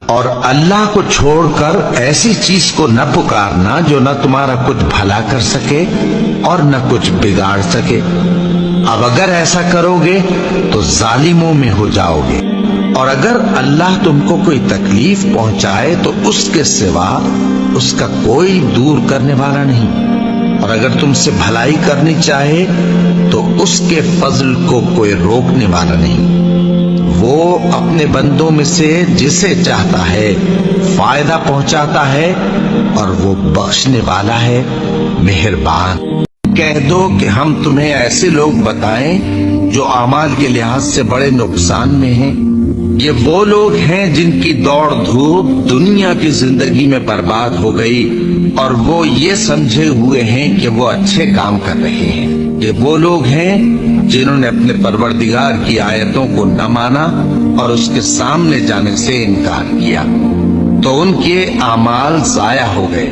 اور اللہ کو چھوڑ کر ایسی چیز کو نہ پکارنا جو نہ تمہارا کچھ بھلا کر سکے اور نہ کچھ بگاڑ سکے۔ اب اگر ایسا کرو گے تو ظالموں میں ہو جاؤ گے، اور اگر اللہ تم کو کوئی تکلیف پہنچائے تو اس کے سوا اس کا کوئی دور کرنے والا نہیں، اور اگر تم سے بھلائی کرنی چاہے تو اس کے فضل کو کوئی روکنے والا نہیں۔ وہ اپنے بندوں میں سے جسے چاہتا ہے فائدہ پہنچاتا ہے، اور وہ بخشنے والا ہے، مہربان۔ کہہ دو کہ ہم تمہیں ایسے لوگ بتائیں جو اعمال کے لحاظ سے بڑے نقصان میں ہیں۔ یہ وہ لوگ ہیں جن کی دوڑ دھوپ دنیا کی زندگی میں برباد ہو گئی، اور وہ یہ سمجھے ہوئے ہیں کہ وہ اچھے کام کر رہے ہیں۔ یہ وہ لوگ ہیں جنہوں نے اپنے پروردگار کی آیتوں کو نہ مانا اور اس کے سامنے جانے سے انکار کیا، تو ان کے اعمال ضائع ہو گئے۔